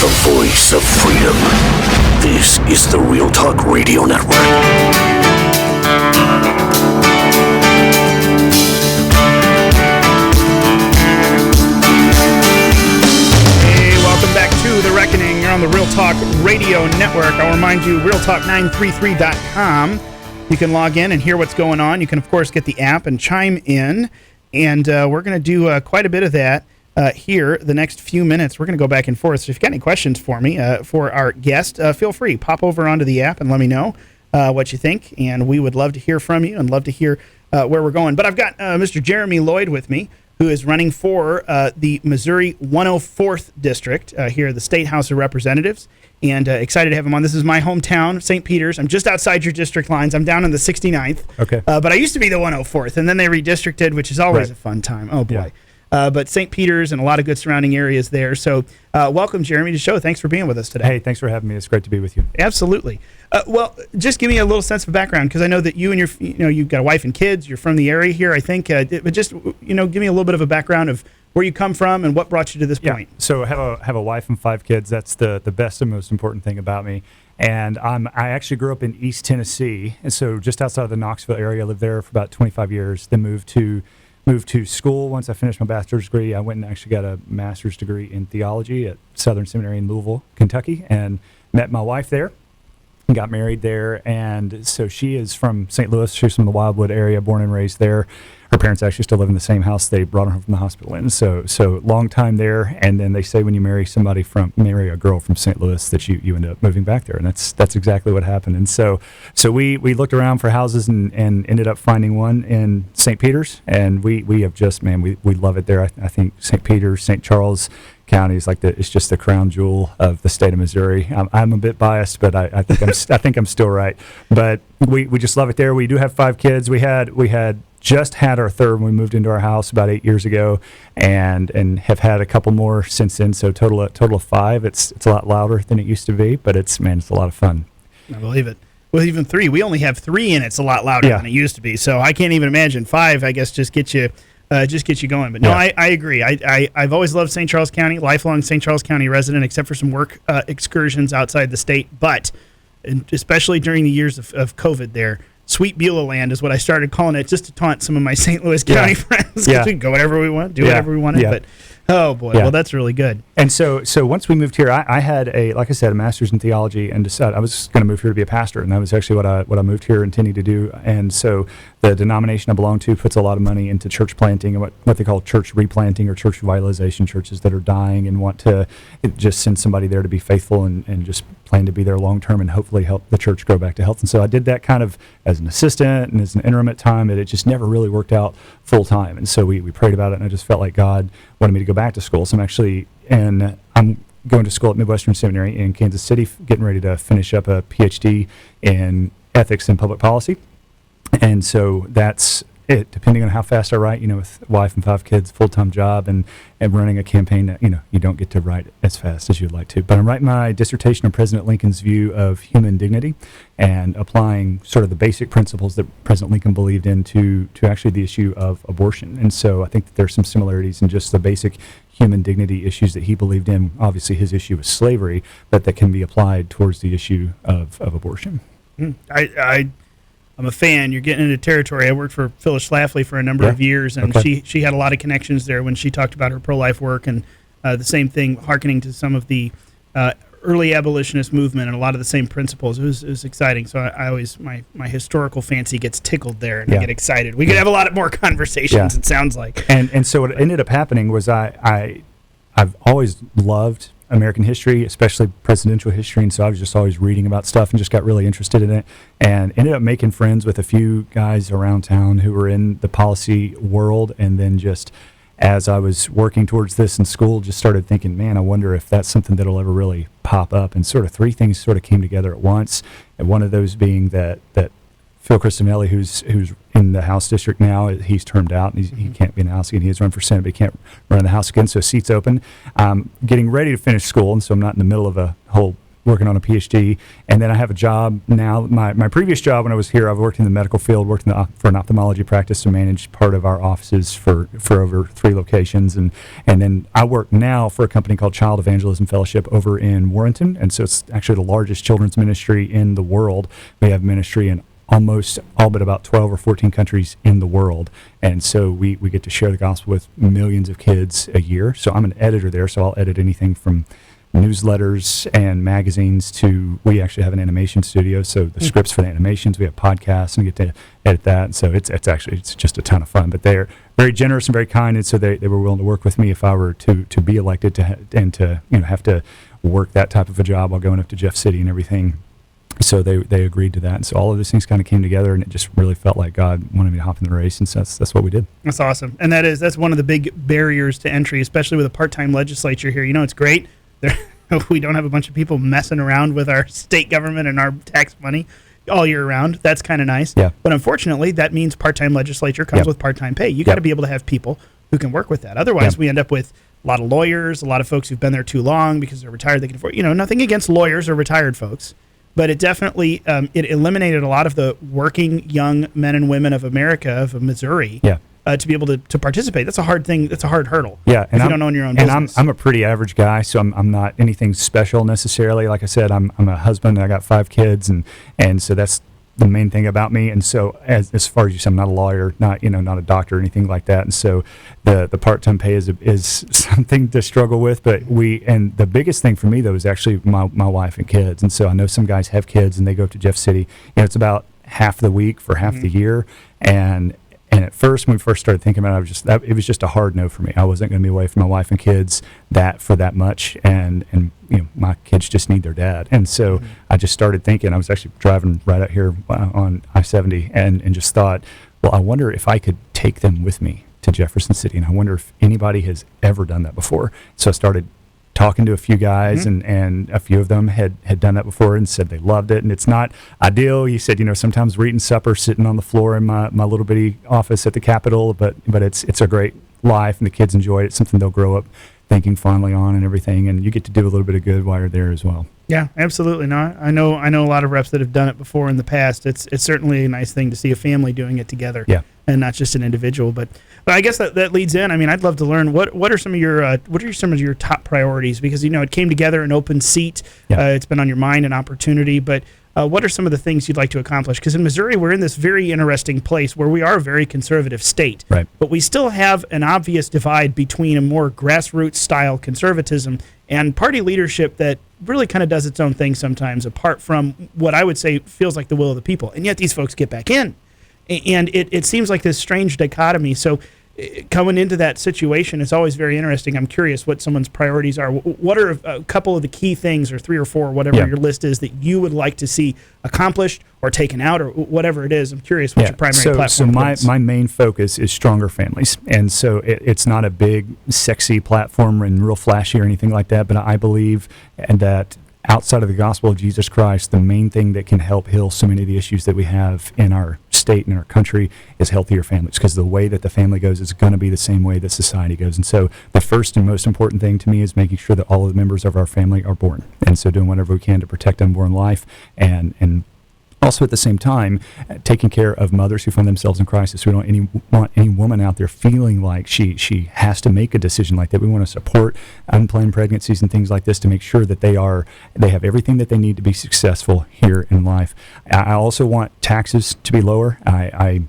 the voice of freedom. This is the Real Talk Radio Network. Back to The Reckoning. You're on the Real Talk Radio Network. I'll remind you, realtalk933.com. You can log in and hear what's going on. You can, of course, get the app and chime in. And we're going to do quite a bit of that here the next few minutes. We're going to go back and forth. So if you've got any questions for me, for our guest, feel free. Pop over onto the app and let me know what you think. And we would love to hear from you and love to hear where we're going. But I've got Mr. Jeremy Lloyd with me, who is running for the Missouri 104th District here at the State House of Representatives. And excited to have him on. This is my hometown, St. Peter's. I'm just outside your district lines. I'm down in the 69th. Okay. But I used to be the 104th, and then they redistricted, which is always a fun time. Oh, boy. Yeah. But St. Peter's and a lot of good surrounding areas there. So welcome, Jeremy, to the show. Thanks for being with us today. Hey, thanks for having me. It's great to be with you. Absolutely. Well, just give me a little sense of background, because I know that you and you've got a wife and kids. You're from the area here, I think. But just, give me a little bit of a background of where you come from and what brought you to this point. So I have a wife and 5 kids. That's the best and most important thing about me. And I actually grew up in East Tennessee, and so just outside of the Knoxville area. I lived there for about 25 years. Then moved to school. Once I finished my bachelor's degree, I went and actually got a master's degree in theology at Southern Seminary in Louisville, Kentucky, and met my wife there. Got married there, and so she is from St. Louis. She's from the Wildwood area, born and raised there. Her parents actually still live in the same house they brought her home from the hospital in. So long time there, and then they say when you marry a girl from St. Louis that you end up moving back there, and that's exactly what happened. And so we looked around for houses and ended up finding one in St. Peter's, and we have just, we love it there. I think St. Peter's, St. Charles County is it's just the crown jewel of the state of Missouri. I'm a bit biased, but I think I'm still right. But we just love it there. We do have 5 kids. We had just had our third when we moved into our house about 8 years ago, and have had a couple more since then. So total of 5. It's a lot louder than it used to be, but it's a lot of fun. I believe it. Well, even 3. We only have 3, and it's a lot louder than it used to be. So I can't even imagine 5. I guess just get you going. But no, I agree. I've always loved St. Charles County, lifelong St. Charles County resident, except for some work excursions outside the state. But especially during the years of COVID there, Sweet Beulah Land is what I started calling it, just to taunt some of my St. Louis County friends. We can go wherever we want, do whatever we wanted. But oh boy, well, that's really good. And so once we moved here, I had like I said, a master's in theology, and decided I was going to move here to be a pastor, and that was actually what I moved here intending to do. And so the denomination I belong to puts a lot of money into church planting and what they call church replanting or church revitalization, churches that are dying and want to just send somebody there to be faithful and just plan to be there long term and hopefully help the church grow back to health. And so I did that kind of as an assistant and as an interim at time, and it just never really worked out full time. And so we prayed about it, and I just felt like God wanted me to go back to school. So I'm going to school at Midwestern Seminary in Kansas City, getting ready to finish up a PhD in ethics and public policy. And so that's it, depending on how fast I write, with wife and 5 kids, full-time job, and running a campaign that, you don't get to write as fast as you'd like to. But I'm writing my dissertation on President Lincoln's view of human dignity and applying sort of the basic principles that President Lincoln believed in to actually the issue of abortion. And so I think that there's some similarities in just the basic human dignity issues that he believed in. Obviously, his issue was slavery, but that can be applied towards the issue of abortion. I'm a fan. You're getting into territory. I worked for Phyllis Schlafly for a number of years, and she had a lot of connections there when she talked about her pro-life work, and the same thing, hearkening to some of the early abolitionist movement and a lot of the same principles. It was exciting. So I always, my historical fancy gets tickled there, and I get excited. We could have a lot more conversations, it sounds like. And so what ended up happening was I've always loved American history, especially presidential history, and so I was just always reading about stuff and just got really interested in it, and ended up making friends with a few guys around town who were in the policy world. And then just as I was working towards this in school, just started thinking, man, I wonder if that's something that'll ever really pop up. And sort of 3 things sort of came together at once, and one of those being that Phil Cristianelli, who's in the House district now, he's termed out, and he can't be in the House again. He has run for Senate, but he can't run in the House again, so seat's open. Getting ready to finish school, and so I'm not in the middle of a whole working on a PhD, and then I have a job now. My previous job when I was here, I've worked in the medical field, worked for an ophthalmology practice to manage part of our offices for over 3 locations, and then I work now for a company called Child Evangelism Fellowship over in Warrenton, and so it's actually the largest children's ministry in the world. We have ministry in almost all but about 12 or 14 countries in the world. And so we get to share the gospel with millions of kids a year. So I'm an editor there, so I'll edit anything from newsletters and magazines to, we actually have an animation studio, so the scripts for the animations, we have podcasts, and we get to edit that. And so it's just a ton of fun. But they're very generous and very kind, and so they were willing to work with me if I were to be elected and to have to work that type of a job while going up to Jeff City and everything. So they agreed to that, and so all of those things kind of came together, and it just really felt like God wanted me to hop in the race, and so that's what we did. That's awesome, and that's one of the big barriers to entry, especially with a part-time legislature here. It's great. We don't have a bunch of people messing around with our state government and our tax money all year round. That's kind of nice. Yeah. But unfortunately, that means part-time legislature comes with part-time pay. You got to be able to have people who can work with that. Otherwise, we end up with a lot of lawyers, a lot of folks who've been there too long because they're retired. They can afford. Nothing against lawyers or retired folks. But it definitely it eliminated a lot of the working young men and women of America, of Missouri, to be able to participate. That's a hard thing. That's a hard hurdle. Yeah, and if you don't own your own business. And I'm a pretty average guy, so I'm not anything special necessarily. Like I said, I'm a husband. I got 5 kids, and so that's the main thing about me. And so as far as you said, I'm not a lawyer, not a doctor or anything like that. And so the part-time pay is something to struggle with. But and the biggest thing for me though is actually my wife and kids. And so I know some guys have kids and they go to Jeff City. It's about half the week for half the year. And at first, when we first started thinking about it, it was just a hard no for me. I wasn't going to be away from my wife and kids for that much, and my kids just need their dad. And so I just started thinking. I was actually driving right out here on I-70, and just thought, well, I wonder if I could take them with me to Jefferson City, and I wonder if anybody has ever done that before. So I started talking to a few guys, and a few of them had done that before and said they loved it. And it's not ideal. He said, sometimes we're eating supper sitting on the floor in my little bitty office at the Capitol, but it's a great life, and the kids enjoy it. It's something they'll grow up thinking fondly on and everything, and you get to do a little bit of good while you're there as well. Yeah, absolutely. No, I know a lot of reps that have done it before in the past. It's certainly a nice thing to see a family doing it together. Yeah. And not just an individual, but I guess that leads in. I mean, I'd love to learn what are some of your top priorities, because it came together, an open seat. It's been on your mind, an opportunity, but what are some of the things you'd like to accomplish? Because in Missouri, we're in this very interesting place where we are a very conservative state, right? But we still have an obvious divide between a more grassroots style conservatism and party leadership that really kind of does its own thing sometimes, apart from what I would say feels like the will of the people. And yet these folks get back in. And it seems like this strange dichotomy. So coming into that situation, it's always very interesting. I'm curious what someone's priorities are. What are a couple of the key things, or 3 or 4, whatever your list is, that you would like to see accomplished or taken out, or whatever it is? I'm curious what your primary platform is. So my main focus is stronger families. And so it's not a big, sexy platform and real flashy or anything like that, but I believe that outside of the gospel of Jesus Christ, the main thing that can help heal so many of the issues that we have in our state and our country is healthier families, because the way that the family goes is going to be the same way that society goes. And so the first and most important thing to me is making sure that all of the members of our family are born, and so doing whatever we can to protect unborn life, and also at the same time taking care of mothers who find themselves in crisis. We don't want any woman out there feeling like she has to make a decision like that. We want to support unplanned pregnancies and things like this to make sure that they have everything that they need to be successful here in life. I also want taxes to be lower. I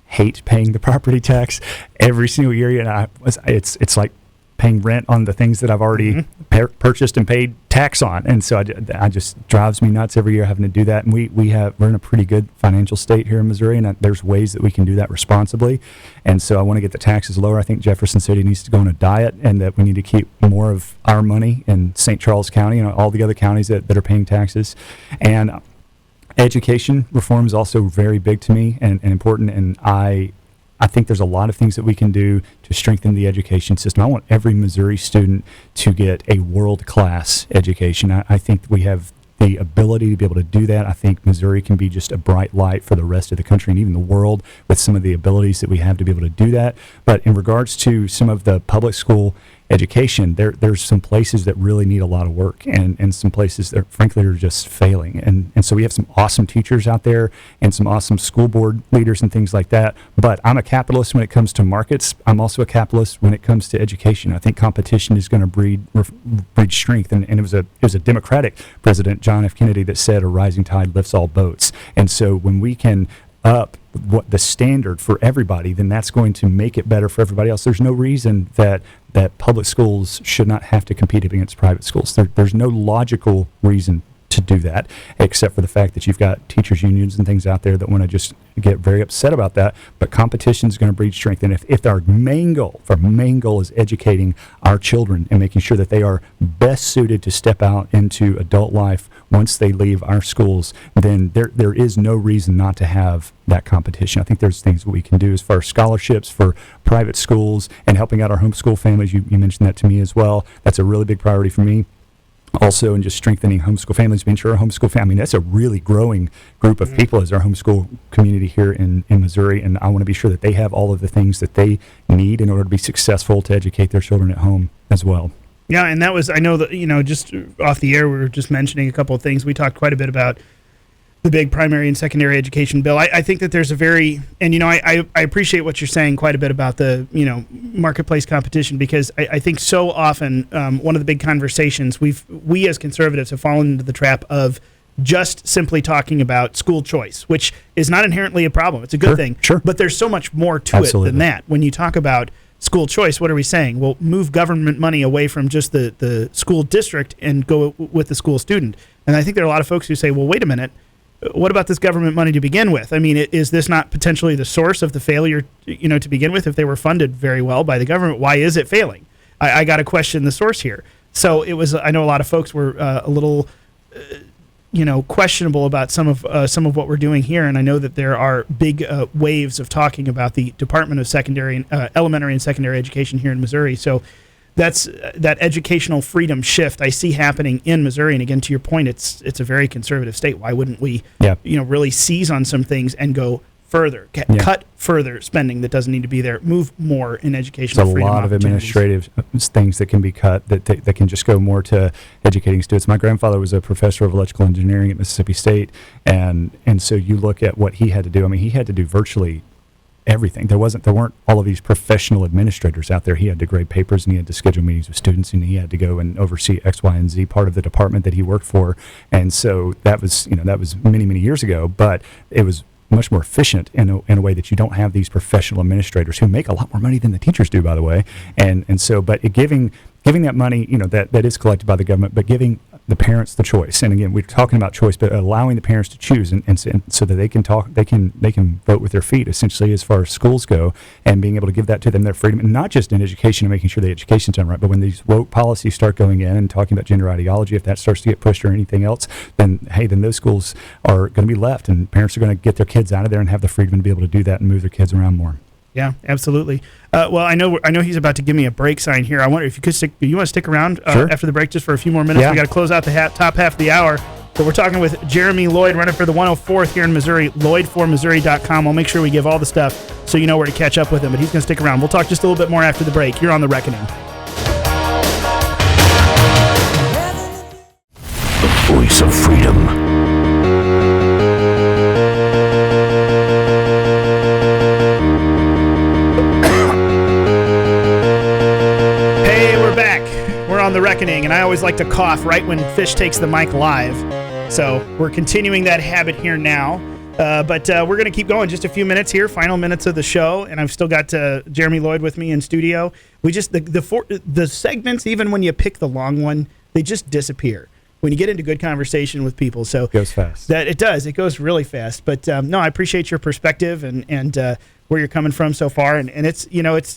hate paying the property tax every single year, and it's like paying rent on the things that I've already purchased and paid tax on. And so I just drives me nuts every year having to do that. And we're in a pretty good financial state here in Missouri, and there's ways that we can do that responsibly. And so I want to get the taxes lower. I think Jefferson City needs to go on a diet, and that we need to keep more of our money in St. Charles County and all the other counties that are paying taxes. And education reform is also very big to me and important. And I think there's a lot of things that we can do to strengthen the education system. I want every Missouri student to get a world-class education. I think we have the ability to be able to do that. I think Missouri can be just a bright light for the rest of the country and even the world with some of the abilities that we have to be able to do that. But in regards to some of the public school education, there's some places that really need a lot of work, and some places that frankly are just failing. And so we have some awesome teachers out there and some awesome school board leaders and things like that. But I'm a capitalist when it comes to markets. I'm also a capitalist when it comes to education. I think competition is going to breed strength. And it was a Democratic President, John F. Kennedy, that said a rising tide lifts all boats. And so when we can up what the standard for everybody, then that's going to make it better for everybody else. There's no reason that public schools should not have to compete against private schools. There's no logical reason to do that, except for the fact that you've got teachers unions and things out there that want to just get very upset about that. But competition is going to breed strength. And if our main goal is educating our children and making sure that they are best suited to step out into adult life once they leave our schools, then there is no reason not to have that competition. I think there's things that we can do as far as scholarships for private schools and helping out our homeschool families. You mentioned that to me as well. That's a really big priority for me. Also, in just strengthening homeschool families, being sure our homeschool family, that's a really growing group of people as our homeschool community here in Missouri, and I want to be sure that they have all of the things that they need in order to be successful to educate their children at home as well. Yeah, and that was, I know that, just off the air, we were just mentioning a couple of things. We talked quite a bit about the big primary and secondary education bill. I think that there's a very, and I appreciate what you're saying quite a bit about the marketplace competition, because I think so often one of the big conversations we as conservatives have fallen into the trap of just simply talking about school choice, which is not inherently a problem. It's a good thing. Sure. But there's so much more to it than that. When you talk about school choice, what are we saying? Well, move government money away from just the school district and go with the school student. And I think there are a lot of folks who say, well, wait a minute, what about this government money to begin with? I mean, is this not potentially the source of the failure, to begin with? If they were funded very well by the government, why is it failing? I got to question the source here. So it was, I know a lot of folks were a little, questionable about some of what we're doing here. And I know that there are big waves of talking about the Department of Elementary and Secondary Education here in Missouri. So that's that educational freedom shift I see happening in Missouri. And again, to your point, it's a very conservative state. Why wouldn't we, really seize on some things and go further, cut further spending that doesn't need to be there, move more in educational freedom. There's a lot of administrative things that can be cut that can just go more to educating students. My grandfather was a professor of electrical engineering at Mississippi State, and so you look at what he had to do. I mean, he had to do virtually everything. There weren't all of these professional administrators out there. He had to grade papers, and he had to schedule meetings with students, and he had to go and oversee X, Y, and Z part of the department that he worked for. And so that was many, many years ago, but it was much more efficient in a way that you don't have these professional administrators who make a lot more money than the teachers do, by the way. And so, but giving that money, that is collected by the government, but giving the parents the choice. And again, we're talking about choice, but allowing the parents to choose, and so that they can vote with their feet, essentially, as far as schools go, and being able to give that to them, their freedom, and not just in education and making sure the education's done right, but when these woke policies start going in and talking about gender ideology, if that starts to get pushed or anything else, then those schools are going to be left, and parents are going to get their kids out of there and have the freedom to be able to do that and move their kids around more. Yeah, absolutely. Well, I know he's about to give me a break sign here. I wonder if you want to stick around Sure. after the break just for a few more minutes. Yeah. We got to close out the top half of the hour. But we're talking with Jeremy Lloyd, running for the 104th here in Missouri, LloydForMissouri.com. I'll make sure we give all the stuff so you know where to catch up with him. But he's going to stick around. We'll talk just a little bit more after the break. You're on The Reckoning. The voice of freedom. On The Reckoning, and I always like to cough right when Fish takes the mic live, so we're continuing that habit here now, but we're going to keep going just a few minutes here, final minutes of the show, and I've still got Jeremy Lloyd with me in studio. We just the segments, even when you pick the long one, they just disappear when you get into good conversation with people. So it goes fast. It goes really fast, but no, I appreciate your perspective and where you're coming from so far, and it's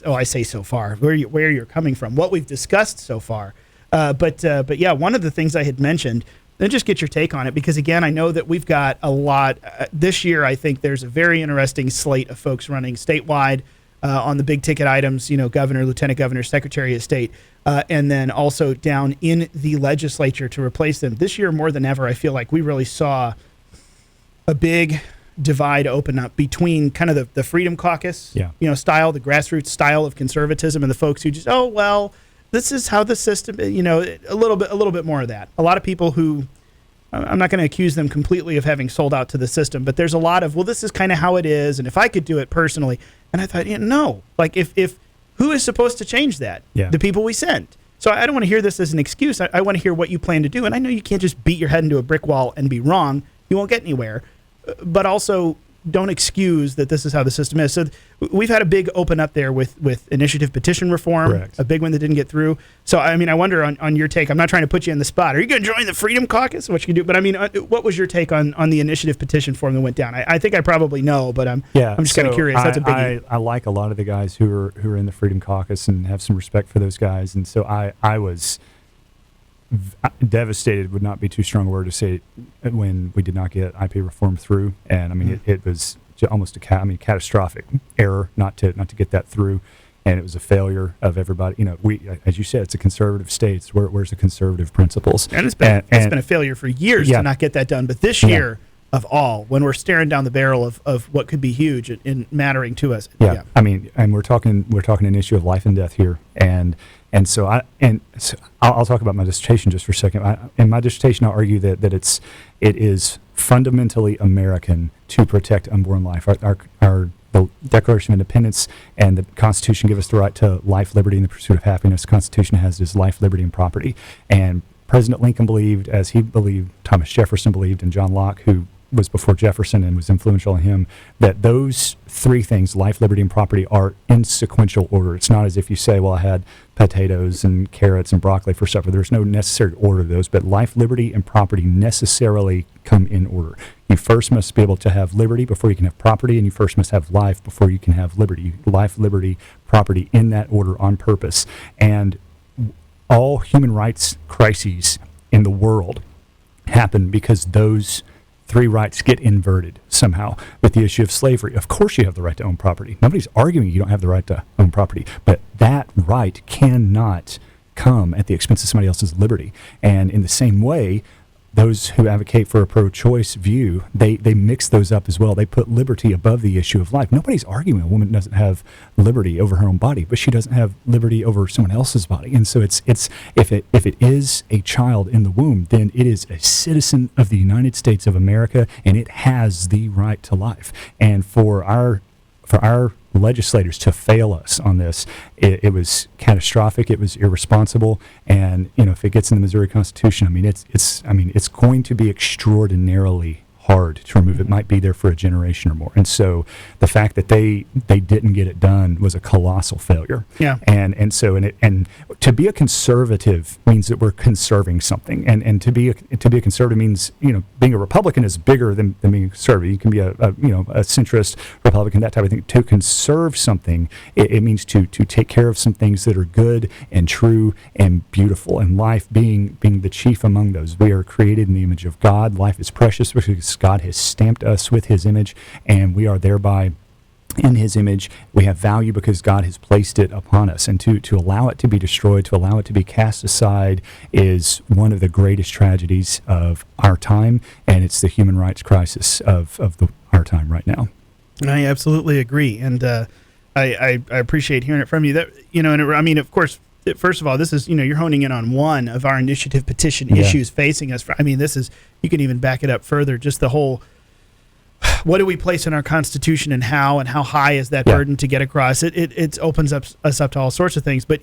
I say so far, where you're coming from, what we've discussed so far, but yeah, one of the things I had mentioned, and just get your take on it, because again, I know that we've got a lot this year. I think there's a very interesting slate of folks running statewide on the big ticket items, governor, lieutenant governor, secretary of state, and then also down in the legislature to replace them. This year more than ever, I feel like we really saw a big divide open up between kind of the Freedom Caucus, style, the grassroots style of conservatism, and the folks who just, this is how the system, a little bit more of that. A lot of people who, I'm not going to accuse them completely of having sold out to the system, but there's a lot of, well, this is kind of how it is, and if I could do it personally. And I thought, no, like if who is supposed to change that? Yeah. The people we sent. So I don't want to hear this as an excuse. I want to hear what you plan to do. And I know you can't just beat your head into a brick wall and be wrong. You won't get anywhere. But also, don't excuse that this is how the system is. So we've had a big open up there with initiative petition reform, Correct. A big one that didn't get through. So, I mean, I wonder on your take. I'm not trying to put you in the spot. Are you going to join the Freedom Caucus? What you can do? But, I mean, what was your take on the initiative petition form that went down? I think I probably know, but I'm just kind of curious. That's a biggie. I like a lot of the guys who are in the Freedom Caucus and have some respect for those guys. And so I was devastated, would not be too strong a word to say, when we did not get IP reform through. And I mean, it was almost catastrophic error not to get that through. And it was a failure of everybody. We, as you said, it's a conservative state. Where's the conservative principles? And it's been a failure for years to not get that done. But this year, of all, when we're staring down the barrel of what could be huge in mattering to us. Yeah. I mean, and we're talking an issue of life and death here. And so I'll talk about my dissertation just for a second. In my dissertation, I'll argue that it is fundamentally American to protect unborn life. The Declaration of Independence and the Constitution give us the right to life, liberty, and the pursuit of happiness. The Constitution has this life, liberty, and property. And President Lincoln believed, as he believed, Thomas Jefferson believed, and John Locke, who was before Jefferson and was influential on him, that those three things, life, liberty, and property, are in sequential order. It's not as if you say, well, I had potatoes and carrots and broccoli for supper. There's no necessary order of those, but life, liberty, and property necessarily come in order. You first must be able to have liberty before you can have property, and you first must have life before you can have liberty. Life, liberty, property, in that order on purpose. And all human rights crises in the world happen because those three rights get inverted somehow. With the issue of slavery, of course you have the right to own property. Nobody's arguing you don't have the right to own property, but that right cannot come at the expense of somebody else's liberty. And in the same way, those who advocate for a pro-choice view, they mix those up as well. They put liberty above the issue of life. Nobody's arguing a woman doesn't have liberty over her own body, but she doesn't have liberty over someone else's body. And so it's if it is a child in the womb, then it is a citizen of the United States of America, and it has the right to life. And for our legislators to fail us on this, it was catastrophic. It was irresponsible. And if it gets in the Missouri Constitution, I mean, it's going to be extraordinarily hard to remove. It might be there for a generation or more. And so the fact that they didn't get it done was a colossal failure. Yeah. And so to be a conservative means that we're conserving something. And to be a conservative means, being a Republican is bigger than being a conservative. You can be a centrist Republican, that type of thing. To conserve something, it means to take care of some things that are good and true and beautiful, and life being the chief among those. We are created in the image of God. Life is precious because God has stamped us with his image, and we are thereby in his image. We have value because God has placed it upon us. And to allow it to be destroyed, to allow it to be cast aside, is one of the greatest tragedies of our time, and it's the human rights crisis of our time right now. I absolutely agree, and I appreciate hearing it from you. That and of course, first of all, this is you're honing in on one of our initiative petition issues facing us. This is, you can even back it up further. Just the whole, what do we place in our Constitution, and how high is that burden to get across? It opens us up to all sorts of things. But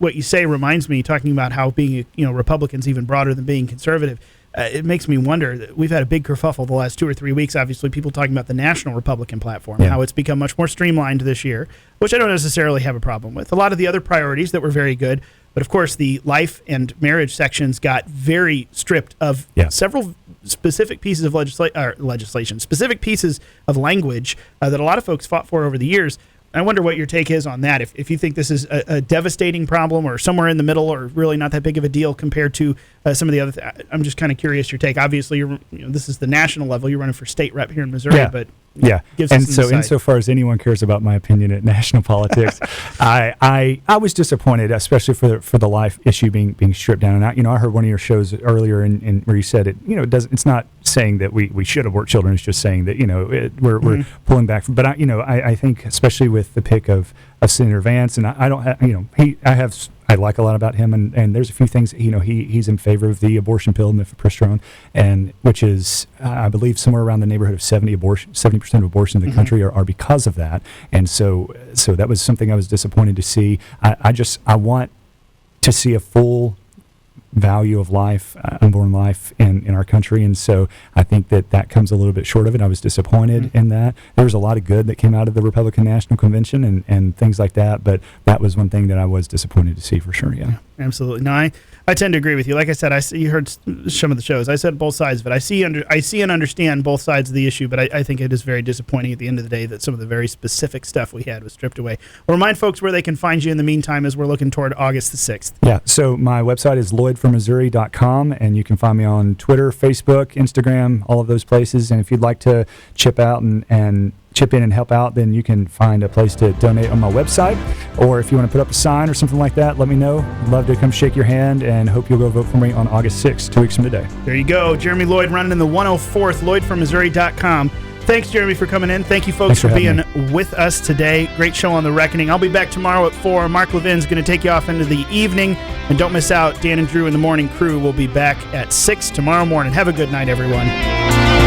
what you say reminds me, talking about how being Republicans even broader than being conservative. It makes me wonder. We've had a big kerfuffle the last 2 or 3 weeks. Obviously, people talking about the national Republican platform, how it's become much more streamlined this year, which I don't necessarily have a problem with. A lot of the other priorities that were very good, but of course, the life and marriage sections got very stripped of several specific pieces of legislation, specific pieces of language that a lot of folks fought for over the years. I wonder what your take is on that. If you think this is a devastating problem, or somewhere in the middle, or really not that big of a deal compared to some of the other. I'm just kind of curious your take. Obviously, this is the national level. You're running for state rep here in Missouri, but and so insofar as anyone cares about my opinion at national politics, I was disappointed, especially for the life issue being stripped down. And I heard one of your shows earlier, and where you said it's not saying that we should have worked children. It's just saying that we're pulling back. But I think especially with the pick of Senator Vance, and I don't have I I like a lot about him, and there's a few things, he's in favor of the abortion pill, mifepristone, and which is, I believe, somewhere around the neighborhood of 70% of abortions in the country are because of that. And so that was something I was disappointed to see. I want to see a full value of life, unborn life in our country, and so I think that comes a little bit short of it. I was disappointed in that. There was a lot of good that came out of the Republican National Convention and things like that, but that was one thing that I was disappointed to see for sure. Yeah, absolutely. No, I tend to agree with you. Like I said, you heard some of the shows. I said both sides of it. I see and understand both sides of the issue, but I think it is very disappointing at the end of the day that some of the very specific stuff we had was stripped away. We'll remind folks where they can find you in the meantime as we're looking toward August the 6th. Yeah, so my website is lloydformissouri.com, and you can find me on Twitter, Facebook, Instagram, all of those places. And if you'd like to chip in and help out, then you can find a place to donate on my website. Or if you want to put up a sign or something like that, let me know. I'd love to come shake your hand, and hope you'll go vote for me on August 6th, 2 weeks from today. There you go. Jeremy Lloyd running in the 104th, lloydformissouri.com. Thanks, Jeremy, for coming in. Thank you, folks, for being with us today. Great show on The Reckoning. I'll be back tomorrow at 4. Mark Levin's going to take you off into the evening. And don't miss out, Dan and Drew and the Morning Crew will be back at 6 tomorrow morning. Have a good night, everyone.